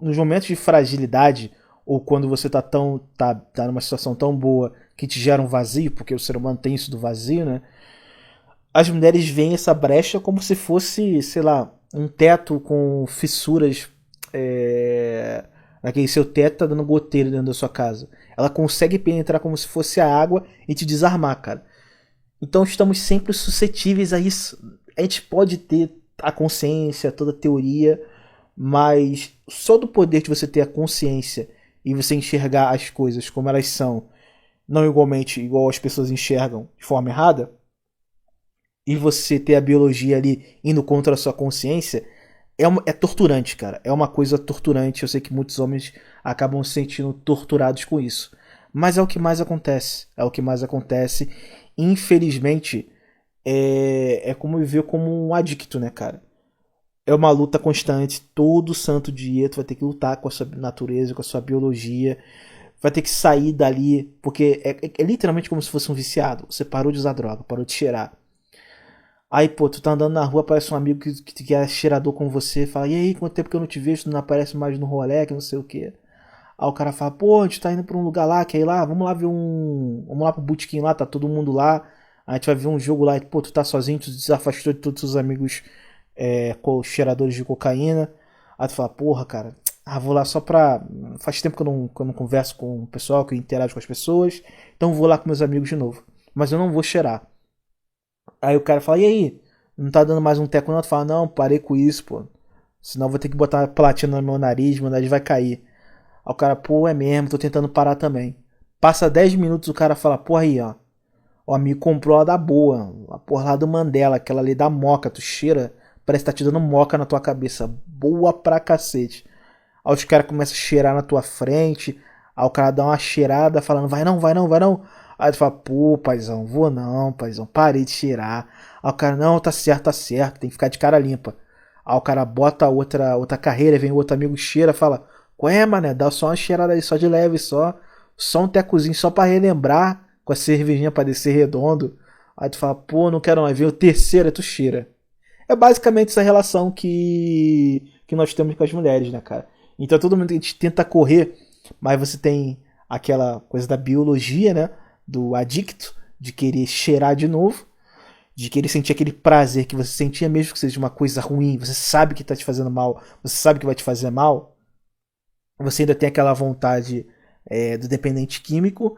nos momentos de fragilidade, ou quando você tá numa situação tão boa que te gera um vazio, porque o ser humano tem isso do vazio, né? As mulheres veem essa brecha como se fosse, sei lá, um teto com fissuras. Aquele seu teto tá dando goteiro dentro da sua casa. Ela consegue penetrar como se fosse a água e te desarmar, cara. Então estamos sempre suscetíveis a isso. A gente pode ter a consciência, toda a teoria, mas só do poder de você ter a consciência e você enxergar as coisas como elas são, não igualmente igual as pessoas enxergam de forma errada, e você ter a biologia ali indo contra a sua consciência, é torturante, cara. É uma coisa torturante. Eu sei que muitos homens acabam se sentindo torturados com isso. Mas é o que mais acontece. É o que mais acontece. Infelizmente, é como viver como um adicto, né, cara? É uma luta constante. Todo santo dia tu vai ter que lutar com a sua natureza, com a sua biologia. Vai ter que sair dali. Porque é literalmente como se fosse um viciado. Você parou de usar droga, parou de cheirar. Aí, pô, tu tá andando na rua, aparece um amigo que é cheirador com você, fala, e aí, quanto tempo que eu não te vejo, tu não aparece mais no rolê, que não sei o que. Aí o cara fala, pô, a gente tá indo pra um lugar lá, quer ir lá? Vamos lá ver Vamos lá pro botequim lá, tá todo mundo lá. A gente vai ver um jogo lá, e, pô, tu tá sozinho, tu se desafastou de todos os seus amigos cheiradores de cocaína. Aí tu fala, porra, cara, vou lá só pra... Faz tempo que eu não converso com o pessoal, que eu interajo com as pessoas, então vou lá com meus amigos de novo. Mas eu não vou cheirar. Aí o cara fala, e aí? Não tá dando mais um teco não? Tu fala, não, parei com isso, pô. Senão eu vou ter que botar platina no meu nariz vai cair. Aí o cara, pô, é mesmo, tô tentando parar também. Passa 10 minutos, o cara fala, pô, aí, ó. O amigo comprou a da boa. A porra lá do Mandela, aquela ali da moca. Tu cheira, parece que tá te dando moca na tua cabeça. Boa pra cacete. Aí os caras começam a cheirar na tua frente. Aí o cara dá uma cheirada falando, vai não, vai não, vai não. Aí tu fala, pô, paizão, vou não, paizão, parei de cheirar. Aí o cara, não, tá certo, tem que ficar de cara limpa. Aí o cara bota outra carreira, vem o outro amigo cheira, fala, qual é, mané, dá só uma cheirada aí, só de leve, só um tecozinho, só pra relembrar, com a cervejinha pra descer redondo. Aí tu fala, pô, não quero mais ver o terceiro, aí tu cheira. É basicamente essa relação que nós temos com as mulheres, né, cara? Então todo mundo a gente tenta correr, mas você tem aquela coisa da biologia, né? Do adicto, de querer cheirar de novo, de querer sentir aquele prazer que você sentia mesmo que seja uma coisa ruim, você sabe que tá te fazendo mal, você sabe que vai te fazer mal, você ainda tem aquela vontade do dependente químico,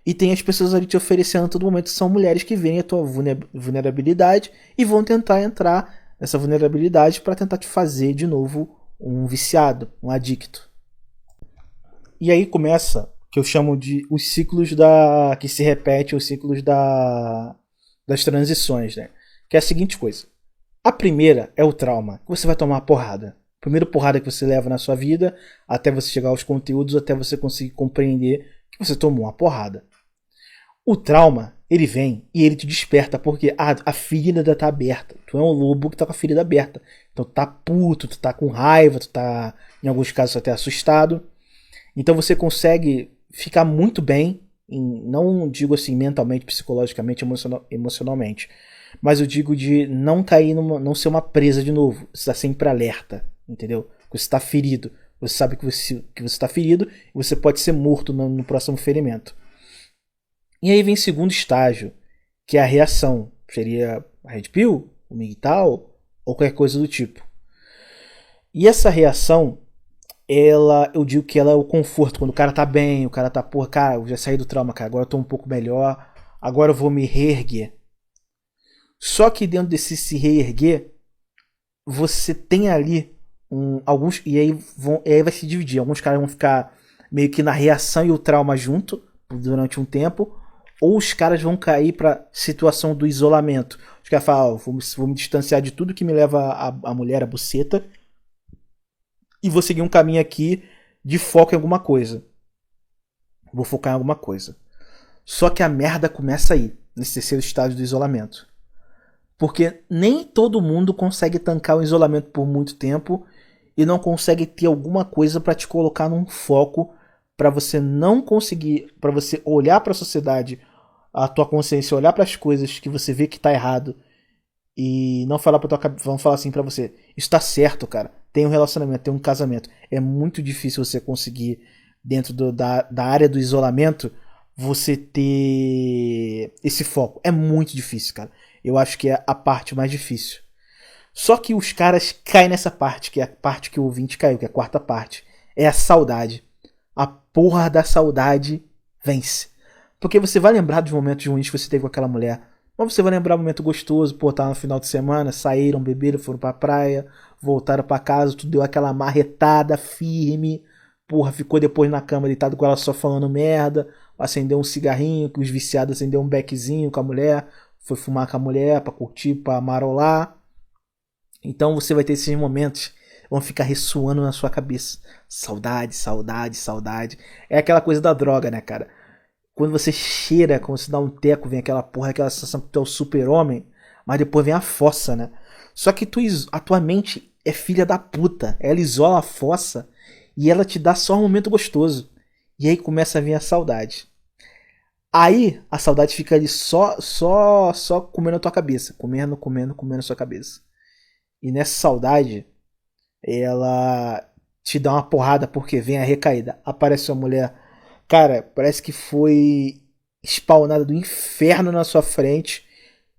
e tem as pessoas ali te oferecendo a todo momento, são mulheres que veem a tua vulnerabilidade e vão tentar entrar nessa vulnerabilidade para tentar te fazer de novo um viciado, um adicto. E aí começa que eu chamo de os ciclos que se repetem, os ciclos das transições, né? Que é a seguinte coisa. A primeira é o trauma, que você vai tomar uma porrada. Primeira porrada que você leva na sua vida, até você chegar aos conteúdos, até você conseguir compreender que você tomou uma porrada. O trauma, ele vem e ele te desperta, porque a ferida ainda tá aberta. Tu é um lobo que tá com a ferida aberta. Então tu tá puto, tu tá com raiva, tu tá, em alguns casos, até assustado. Então você consegue ficar muito bem, não digo assim mentalmente, psicologicamente, emocionalmente, mas eu digo de não cair não ser uma presa de novo. Você está sempre alerta, entendeu? Você está ferido, você sabe que você está ferido e você pode ser morto no próximo ferimento. E aí vem o segundo estágio, que é a reação. Seria a Red Pill, o Migtal ou qualquer coisa do tipo. E essa reação, eu digo que ela é o conforto, quando o cara tá bem, o cara tá, porra, cara, eu já saí do trauma, cara, agora eu tô um pouco melhor, agora eu vou me reerguer. Só que dentro desse se reerguer, você tem ali alguns, e aí vai se dividir, alguns caras vão ficar meio que na reação e o trauma junto, durante um tempo, ou os caras vão cair pra situação do isolamento. Os caras falam, vou me distanciar de tudo que me leva a mulher, a buceta, e vou seguir um caminho aqui de foco em alguma coisa. Vou focar em alguma coisa. Só que a merda começa aí, nesse terceiro estágio do isolamento. Porque nem todo mundo consegue tancar o isolamento por muito tempo e não consegue ter alguma coisa para te colocar num foco para você não conseguir, para você olhar para a sociedade, a tua consciência, olhar para as coisas que você vê que tá errado e não falar para tua cabeça, vão falar assim para você, isso tá certo, cara. Tem um relacionamento, tem um casamento. É muito difícil você conseguir dentro da área do isolamento você ter esse foco. É muito difícil, cara. Eu acho que é a parte mais difícil. Só que os caras caem nessa parte, que é a parte que o ouvinte caiu, que é a quarta parte. É a saudade. A porra da saudade vence. Porque você vai lembrar dos momentos ruins que você teve com aquela mulher. Mas você vai lembrar do momento gostoso, pô, tá no final de semana, saíram, beberam, foram pra praia, voltaram pra casa, tu deu aquela marretada firme. Porra, ficou depois na cama deitado com ela só falando merda. Acendeu um cigarrinho, que os viciados acendeu um beckzinho com a mulher. Foi fumar com a mulher pra curtir, pra marolar. Então você vai ter esses momentos, vão ficar ressoando na sua cabeça. Saudade, saudade, saudade. É aquela coisa da droga, né, cara? Quando você cheira, quando você dá um teco, vem aquela porra, aquela sensação que tu é o super-homem, mas depois vem a fossa, né? Só que a tua mente é filha da puta. Ela isola a fossa e ela te dá só um momento gostoso. E aí começa a vir a saudade. Aí a saudade fica ali só comendo a tua cabeça. Comendo, comendo, comendo a sua cabeça. E nessa saudade, ela te dá uma porrada porque vem a recaída. Aparece uma mulher, cara, parece que foi spawnada do inferno na sua frente.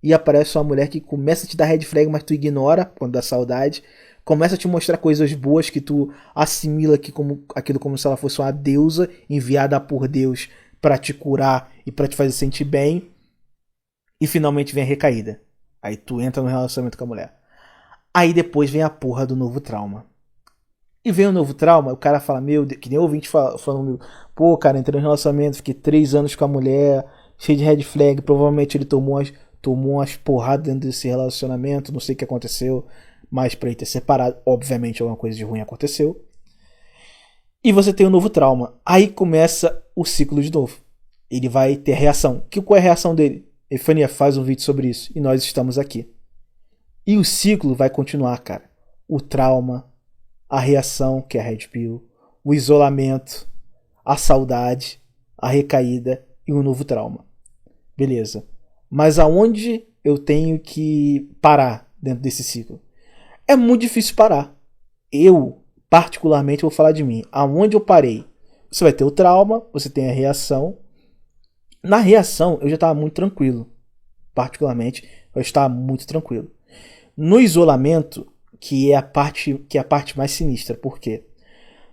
E aparece uma mulher que começa a te dar red flag, mas tu ignora quando dá saudade. Começa a te mostrar coisas boas que tu assimila aquilo como se ela fosse uma deusa enviada por Deus para te curar e para te fazer sentir bem. E finalmente vem a recaída. Aí tu entra no relacionamento com a mulher. Aí depois vem a porra do novo trauma. E vem o novo trauma, o cara fala, meu Deus, que nem o ouvinte falando, pô, cara, entrei no relacionamento, fiquei 3 anos com a mulher, cheio de red flag, provavelmente ele tomou umas porradas dentro desse relacionamento, não sei o que aconteceu, mas pra ele ter separado, obviamente alguma coisa de ruim aconteceu. E você tem um novo trauma. Aí começa o ciclo de novo. Ele vai ter reação. Qual é a reação dele? Efania faz um vídeo sobre isso, e nós estamos aqui. E o ciclo vai continuar, cara. O trauma, a reação, que é a Red Pill, o isolamento, a saudade, a recaída e um novo trauma. Beleza. Mas aonde eu tenho que parar dentro desse ciclo? É muito difícil parar. Eu, particularmente, vou falar de mim. Aonde eu parei? Você vai ter o trauma, você tem a reação. Na reação, eu já estava muito tranquilo. Particularmente, eu estava muito tranquilo. No isolamento, que é a parte mais sinistra. Por quê?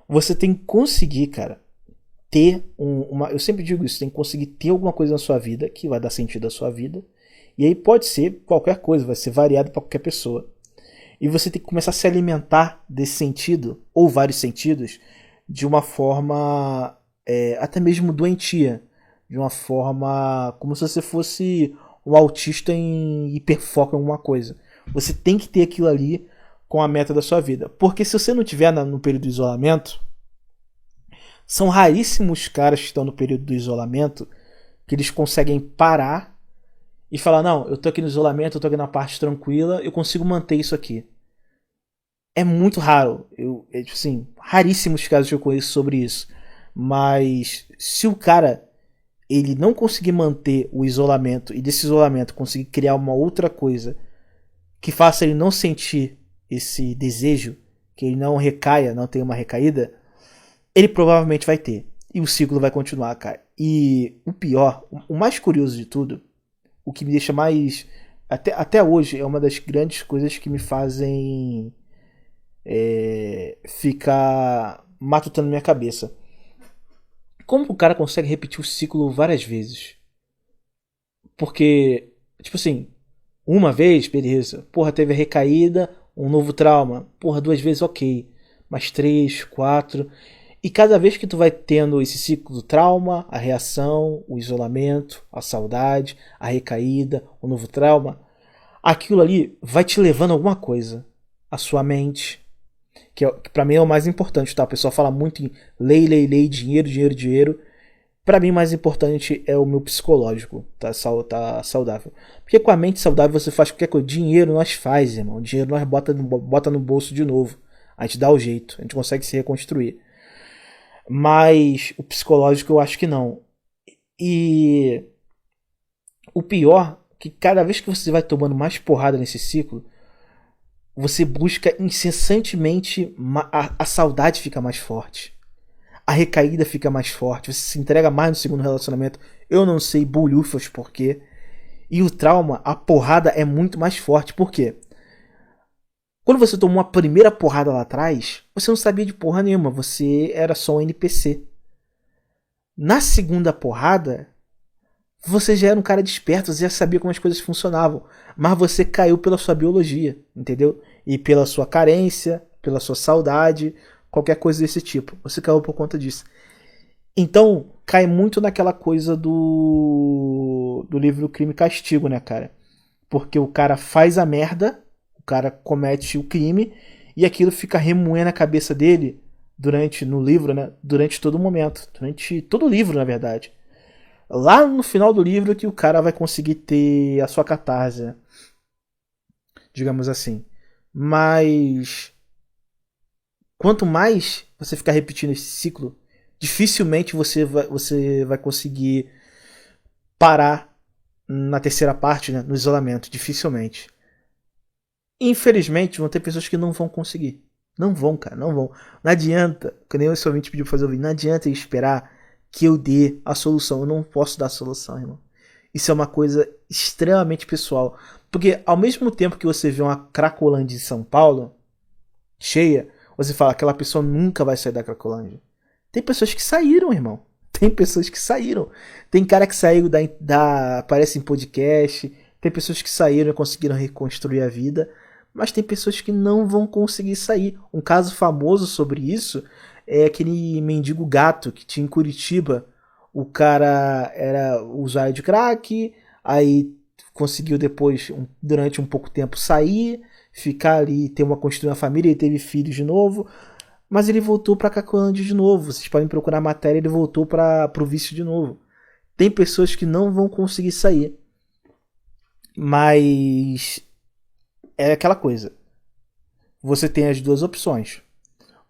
Você tem que conseguir, cara, ter eu sempre digo isso, tem que conseguir ter alguma coisa na sua vida que vai dar sentido à sua vida. E aí pode ser qualquer coisa, vai ser variado para qualquer pessoa. E você tem que começar a se alimentar desse sentido, ou vários sentidos, de uma forma até mesmo doentia. De uma forma como se você fosse um autista em hiperfoco em alguma coisa. Você tem que ter aquilo ali com a meta da sua vida. Porque se você não tiver no período do isolamento, são raríssimos caras que estão no período do isolamento que eles conseguem parar e falar, não, eu tô aqui no isolamento, eu tô aqui na parte tranquila, eu consigo manter isso aqui. É muito raro. Assim, raríssimos casos que eu conheço sobre isso. Mas se o cara ele não conseguir manter o isolamento e desse isolamento conseguir criar uma outra coisa que faça ele não sentir esse desejo, que ele não recaia, não tenha uma recaída, ele provavelmente vai ter. E o ciclo vai continuar, cara. E o pior, o mais curioso de tudo, o que me deixa mais... Até hoje é uma das grandes coisas que me fazem ficar matutando minha cabeça. Como o cara consegue repetir o ciclo várias vezes? Porque, tipo assim, uma vez, beleza. Porra, teve a recaída, um novo trauma. Porra, 2 vezes, ok. Mas 3, 4. E cada vez que tu vai tendo esse ciclo do trauma, a reação, o isolamento, a saudade, a recaída, o novo trauma, aquilo ali vai te levando a alguma coisa. A sua mente, que pra mim é o mais importante, tá? O pessoal fala muito em lei, dinheiro, dinheiro, dinheiro. Pra mim, o mais importante é o meu psicológico, tá saudável. Porque com a mente saudável você faz qualquer coisa. Dinheiro nós faz, irmão. Dinheiro nós bota no bolso de novo. A gente dá o jeito, a gente consegue se reconstruir. Mas o psicológico eu acho que não. E o pior, que cada vez que você vai tomando mais porrada nesse ciclo, você busca incessantemente, a saudade fica mais forte. A recaída fica mais forte, você se entrega mais no segundo relacionamento. Eu não sei bolhufas por quê. E o trauma, a porrada é muito mais forte. Por quê? Quando você tomou a primeira porrada lá atrás, você não sabia de porra nenhuma, você era só um NPC. Na segunda porrada, você já era um cara desperto, você já sabia como as coisas funcionavam. Mas você caiu pela sua biologia, entendeu? E pela sua carência, pela sua saudade, qualquer coisa desse tipo. Você caiu por conta disso. Então, cai muito naquela coisa do livro Crime e Castigo, né, cara? Porque o cara faz a merda, o cara comete o crime, e aquilo fica remoendo a cabeça dele no livro, né? Durante todo o momento. Durante todo o livro, na verdade. Lá no final do livro que o cara vai conseguir ter a sua catarse, né? Digamos assim. Mas quanto mais você ficar repetindo esse ciclo, dificilmente você vai conseguir parar na terceira parte, né, no isolamento. Dificilmente. Infelizmente, vão ter pessoas que não vão conseguir. Não vão, cara, não vão. Não adianta, que nem esse ouvinte pediu pra fazer o vídeo, não adianta esperar que eu dê a solução. Eu não posso dar a solução, irmão. Isso é uma coisa extremamente pessoal. Porque ao mesmo tempo que você vê uma Cracolândia em São Paulo cheia, você fala, aquela pessoa nunca vai sair da Cracolândia. Tem pessoas que saíram, irmão. Tem pessoas que saíram. Tem cara que saiu aparece em podcast. Tem pessoas que saíram e conseguiram reconstruir a vida. Mas tem pessoas que não vão conseguir sair. Um caso famoso sobre isso é aquele mendigo gato que tinha em Curitiba. O cara era usuário de crack, aí conseguiu depois, durante um pouco tempo, sair, ficar ali, ter construir uma família, ele teve filhos de novo, mas ele voltou pra Cracolândia de novo. Vocês podem procurar a matéria, ele voltou pro vício de novo. Tem pessoas que não vão conseguir sair. Mas é aquela coisa. Você tem as duas opções.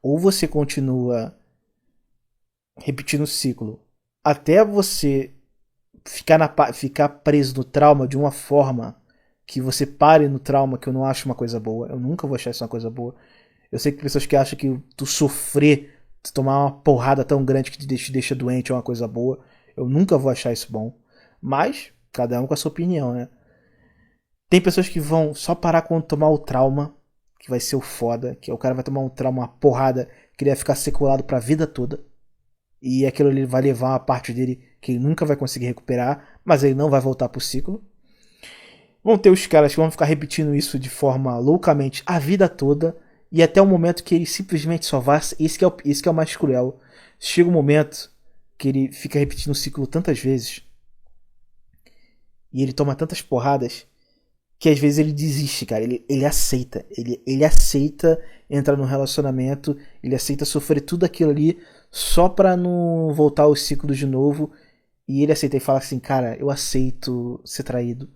Ou você continua repetindo o ciclo até você ficar preso no trauma de uma forma que você pare no trauma, que eu não acho uma coisa boa. Eu nunca vou achar isso uma coisa boa. Eu sei que pessoas que acham que tu sofrer, tu tomar uma porrada tão grande que te deixa doente é uma coisa boa. Eu nunca vou achar isso bom. Mas, cada um com a sua opinião, né? Tem pessoas que vão só parar quando tomar o trauma, que vai ser o foda, que o cara vai tomar um trauma, uma porrada, que ele vai ficar sequelado pra vida toda. E aquilo ali vai levar uma parte dele que ele nunca vai conseguir recuperar, mas ele não vai voltar pro ciclo. Vão ter os caras que vão ficar repetindo isso de forma loucamente a vida toda, e até o momento que ele simplesmente só vai. Esse que é o mais cruel. Chega um momento que ele fica repetindo o ciclo tantas vezes, e ele toma tantas porradas, que às vezes ele desiste, cara. Ele aceita. Ele aceita entrar num relacionamento. Ele aceita sofrer tudo aquilo ali só pra não voltar aos ciclos de novo. E ele aceita e fala assim, cara, eu aceito ser traído.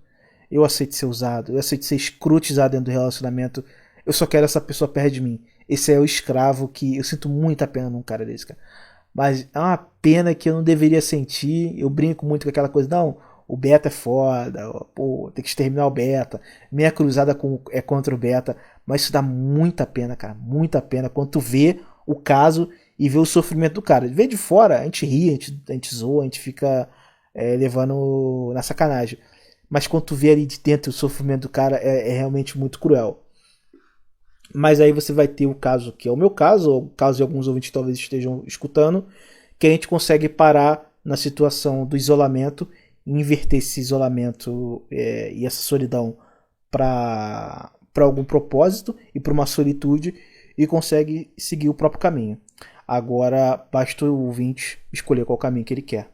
Eu aceito ser usado. Eu aceito ser escrotizado dentro do relacionamento. Eu só quero essa pessoa perto de mim. Esse é o escravo que eu sinto muita pena num cara desse, cara. Mas é uma pena que eu não deveria sentir. Eu brinco muito com aquela coisa, não... O beta é foda, pô, tem que exterminar o beta. Minha cruzada é contra o beta. Mas isso dá muita pena, cara. Muita pena. Quando tu vê o caso e vê o sofrimento do cara. Vê de fora, a gente ri, a gente zoa, a gente fica levando na sacanagem. Mas quando tu vê ali de dentro o sofrimento do cara, é realmente muito cruel. Mas aí você vai ter o caso, que é o meu caso, ou o caso de alguns ouvintes que talvez estejam escutando, que a gente consegue parar na situação do isolamento, inverter esse isolamento e essa solidão para algum propósito e para uma solitude e consegue seguir o próprio caminho. Agora basta o ouvinte escolher qual caminho que ele quer.